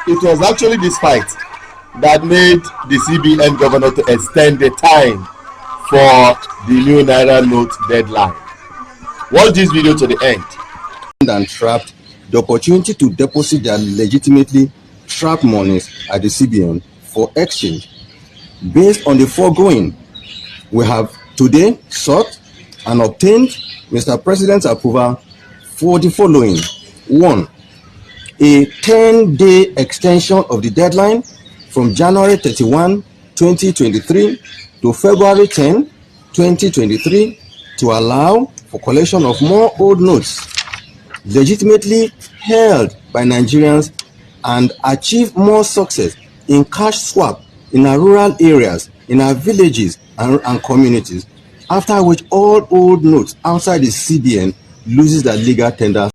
It was actually this fight that made the CBN governor to extend the time for the new Naira note deadline. Watch this video to the end. And trapped the opportunity to deposit their legitimately trapped monies at the CBN for exchange. Based on the foregoing, we have today sought and obtained Mr. President's approval for the following. 1. A 10-day extension of the deadline from January 31, 2023 to February 10, 2023 to allow for collection of more old notes legitimately held by Nigerians and achieve more success in cash swap in our rural areas, in our villages and communities, after which all old notes outside the CBN loses their legal tender.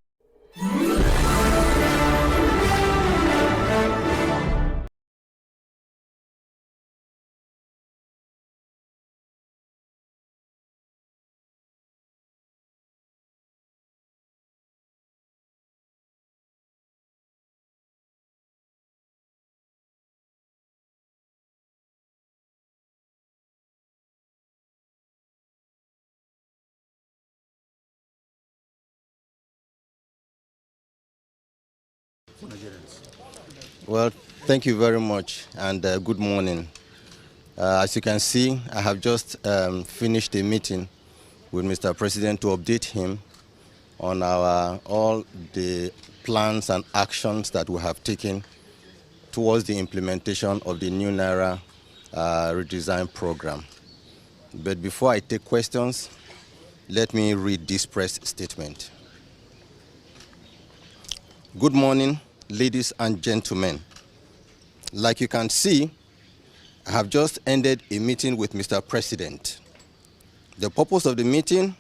Well, thank you very much, and good morning. As you can see, I have just finished a meeting with Mr. President to update him on all the plans and actions that we have taken towards the implementation of the new Naira redesign program. But before I take questions, let me read this press statement. Good morning, ladies and gentlemen. Like you can see, I have just ended a meeting with Mr. President. The purpose of the meeting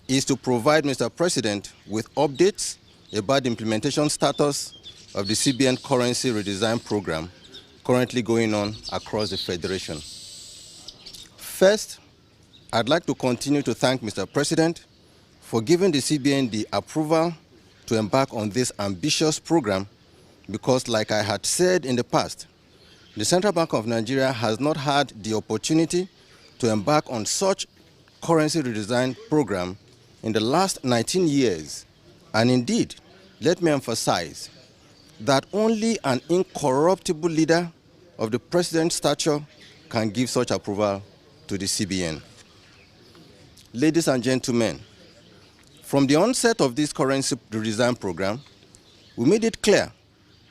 is to provide Mr. President with updates about the implementation status of the CBN currency redesign program currently going on across the Federation. First, I'd like to continue to thank Mr. President for giving the CBN the approval to embark on this ambitious program because, like I had said in the past, the Central Bank of Nigeria has not had the opportunity to embark on such currency redesign program in the last 19 years. And indeed, let me emphasize that only an incorruptible leader of the president's stature can give such approval to the CBN. Ladies and gentlemen, from the onset of this currency redesign program, we made it clear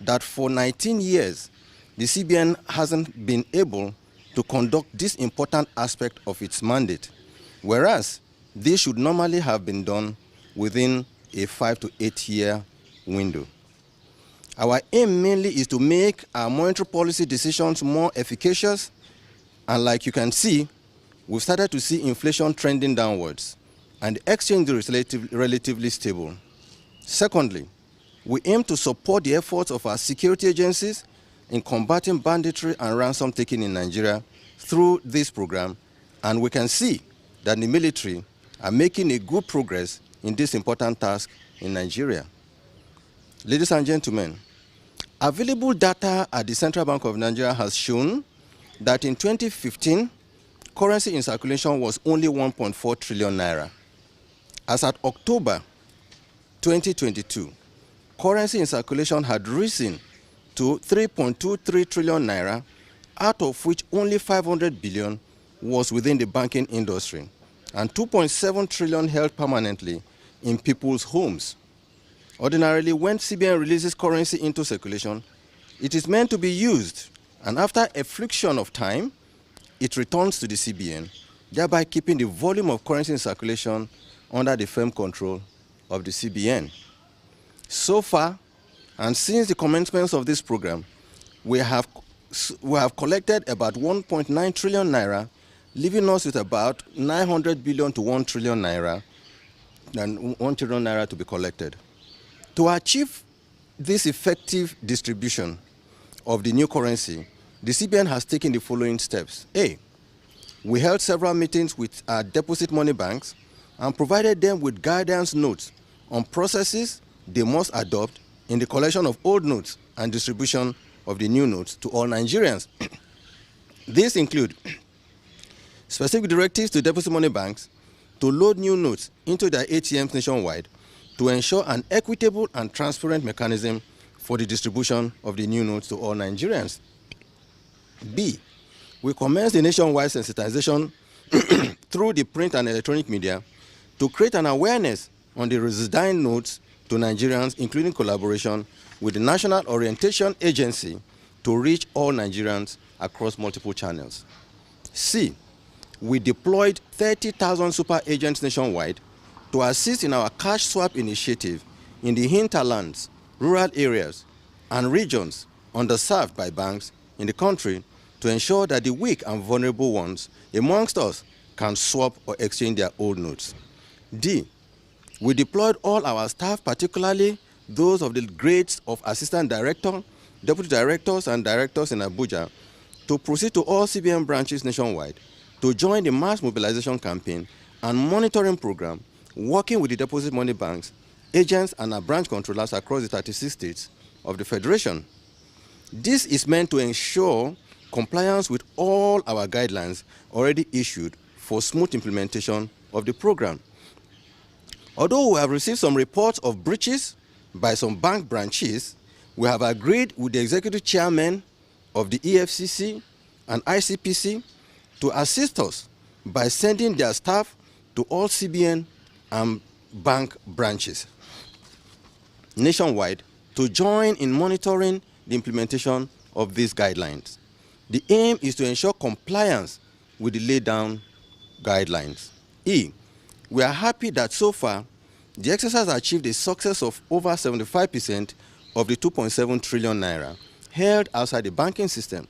that for 19 years, the CBN hasn't been able to conduct this important aspect of its mandate, whereas this should normally have been done within a 5 to 8 year window. Our aim mainly is to make our monetary policy decisions more efficacious, and like you can see, we've started to see inflation trending downwards, and the exchange is relatively stable. Secondly, we aim to support the efforts of our security agencies in combating banditry and ransom taking in Nigeria through this program, and we can see that the military are making a good progress in this important task in Nigeria. Ladies and gentlemen, available data at the Central Bank of Nigeria has shown that in 2015, currency in circulation was only 1.4 trillion naira. As at October 2022, currency in circulation had risen to 3.23 trillion naira, out of which only 500 billion was within the banking industry, and 2.7 trillion held permanently in people's homes. Ordinarily, when CBN releases currency into circulation, it is meant to be used, and after a friction of time, it returns to the CBN, thereby keeping the volume of currency in circulation under the firm control of the CBN. So far, and since the commencement of this program, we have collected about 1.9 trillion naira, leaving us with about 900 billion to 1 trillion naira, and 1 trillion naira to be collected. To achieve this effective distribution of the new currency, the CBN has taken the following steps. A, we held several meetings with our deposit money banks and provided them with guidance notes on processes they must adopt in the collection of old notes and distribution of the new notes to all Nigerians. These include specific directives to deposit money banks to load new notes into their ATMs nationwide to ensure an equitable and transparent mechanism for the distribution of the new notes to all Nigerians. B, we commence the nationwide sensitization through the print and electronic media to create an awareness on the resident notes to Nigerians, including collaboration with the National Orientation Agency to reach all Nigerians across multiple channels. C, we deployed 30,000 super agents nationwide to assist in our cash swap initiative in the hinterlands, rural areas, and regions underserved by banks in the country to ensure that the weak and vulnerable ones amongst us can swap or exchange their old notes. D, we deployed all our staff, particularly those of the grades of assistant director, deputy directors, and directors in Abuja, to proceed to all CBN branches nationwide to join the mass mobilization campaign and monitoring program, working with the deposit money banks, agents, and our branch controllers across the 36 states of the Federation. This is meant to ensure compliance with all our guidelines already issued for smooth implementation of the program. Although we have received some reports of breaches by some bank branches, we have agreed with the executive chairman of the EFCC and ICPC to assist us by sending their staff to all CBN and bank branches nationwide to join in monitoring the implementation of these guidelines. The aim is to ensure compliance with the laid down guidelines. E, we are happy that so far the exercise achieved a success of over 75% of the 2.7 trillion naira held outside the banking system.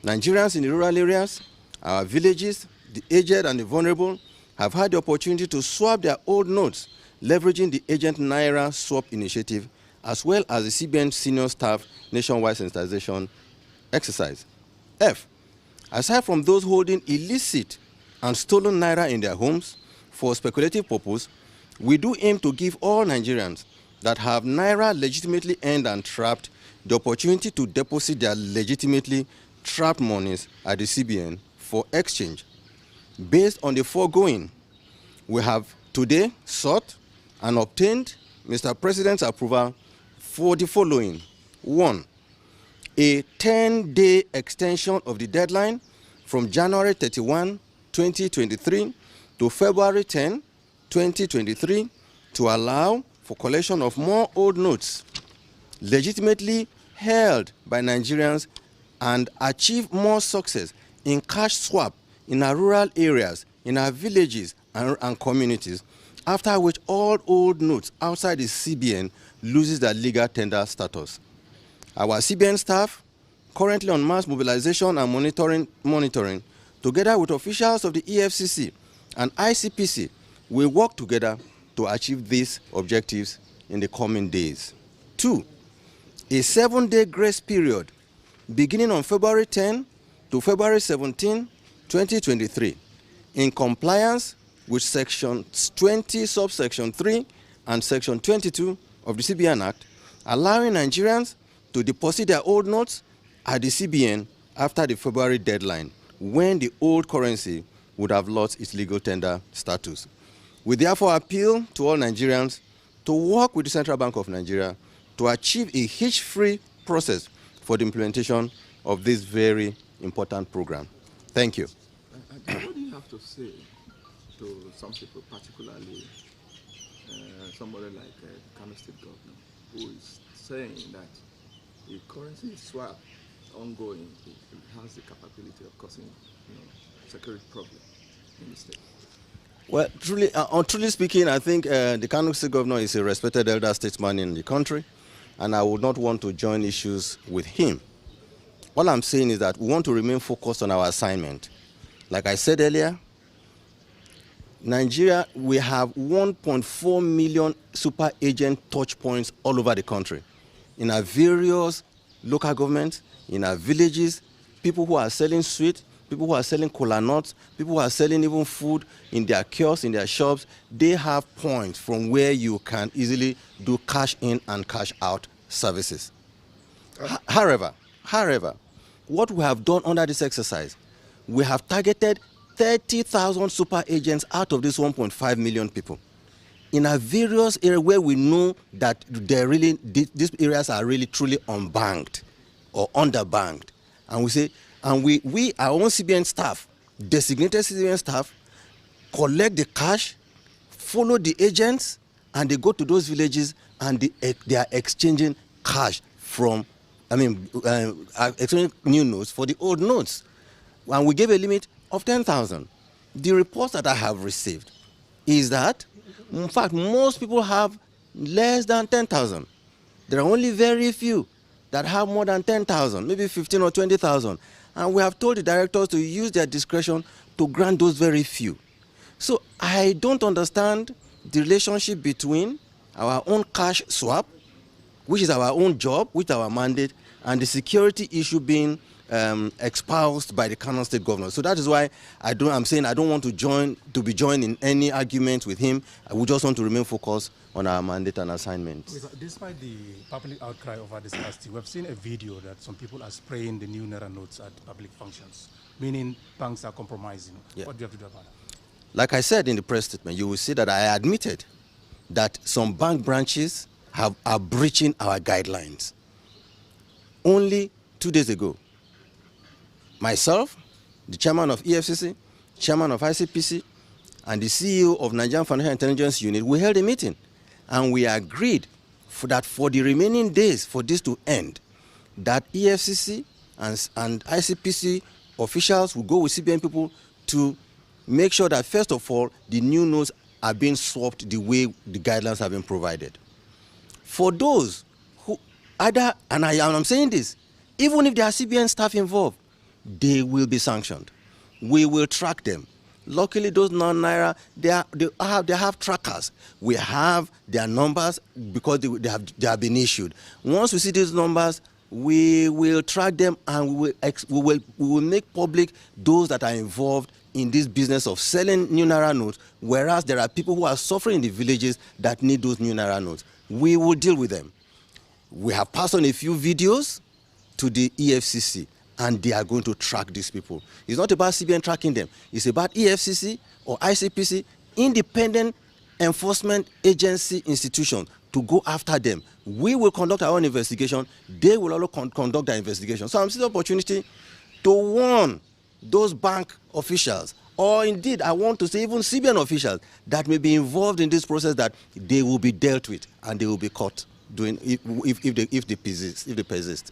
Nigerians in the rural areas, our villages, the aged and the vulnerable have had the opportunity to swap their old notes, leveraging the Agent Naira Swap Initiative, as well as the CBN senior staff nationwide sensitization exercise. F, aside from those holding illicit and stolen Naira in their homes for speculative purpose, we do aim to give all Nigerians that have Naira legitimately earned and trapped the opportunity to deposit their legitimately trapped monies at the CBN for exchange. Based on the foregoing, we have today sought and obtained Mr. President's approval for the following. 1, a 10-day extension of the deadline from January 31, 2023 to February 10, 2023 to allow for collection of more old notes legitimately held by Nigerians and achieve more success in cash swap in our rural areas, in our villages and communities, after which all old notes outside the CBN loses their legal tender status. Our CBN staff, currently on mass mobilization and monitoring, together with officials of the EFCC and ICPC, will work together to achieve these objectives in the coming days. 2, a 7-day grace period beginning on February 10 to February 17, 2023, in compliance with Section 20, subsection 3 and Section 22 of the CBN Act, allowing Nigerians to deposit their old notes at the CBN after the February deadline, when the old currency would have lost its legal tender status. We therefore appeal to all Nigerians to work with the Central Bank of Nigeria to achieve a hitch-free process for the implementation of this very important program. Thank you. What do you have to say to some people, particularly somebody like the Kano State Governor, who is saying that the currency swap ongoing has the capability of causing security problem in the state? Well, truly speaking, I think the Kano State Governor is a respected elder statesman in the country, and I would not want to join issues with him. All I'm saying is that we want to remain focused on our assignment. Like I said earlier, Nigeria, we have 1.4 million super agent touch points all over the country, in our various local governments, in our villages, people who are selling sweet, people who are selling cola nuts, people who are selling even food in their kiosks, in their shops, they have points from where you can easily do cash in and cash out services. However, what we have done under this exercise, we have targeted 30,000 super agents out of this 1.5 million people in a various areas where we know that these areas are really truly unbanked or underbanked. And we say, and we our own CBN staff, designated CBN staff, collect the cash, follow the agents, and they go to those villages and they are exchanging cash from, exchanging new notes for the old notes. And we gave a limit of 10,000. The reports that I have received is that, in fact, most people have less than 10,000. There are only very few that have more than 10,000, maybe 15 or 20,000. And we have told the directors to use their discretion to grant those very few. So I don't understand the relationship between our own cash swap, which is our own job, which is our mandate, and the security issue being espoused by the Kano State governor. So that is why I'm saying I don't want to be joined in any argument with him. We just want to remain focused on our mandate and assignment. Despite the public outcry over this last year, we've seen a video that some people are spraying the new Naira notes at public functions, meaning banks are compromising. Yeah. What do you have to do about that? Like I said in the press statement, you will see that I admitted that some bank branches are breaching our guidelines. Only 2 days ago, myself, the chairman of EFCC, chairman of ICPC, and the CEO of Nigerian Financial Intelligence Unit, we held a meeting and we agreed that for the remaining days for this to end, that EFCC and ICPC officials will go with CBN people to make sure that, first of all, the new notes are being swapped the way the guidelines have been provided. For those who either, and I'm saying this, even if there are CBN staff involved, they will be sanctioned. We will track them. Luckily, those non-Naira, they have trackers. We have their numbers because they have been issued. Once we see these numbers, we will track them and we will make public those that are involved in this business of selling new Naira notes, whereas there are people who are suffering in the villages that need those new Naira notes. We will deal with them. We have passed on a few videos to the EFCC, and they are going to track these people. It's not about CBN tracking them. It's about EFCC or ICPC, independent enforcement agency institution, to go after them. We will conduct our own investigation. They will also conduct their investigation. So I'm seeing the opportunity to warn those bank officials, or indeed, I want to say even CBN officials that may be involved in this process, that they will be dealt with and they will be caught doing if they persist.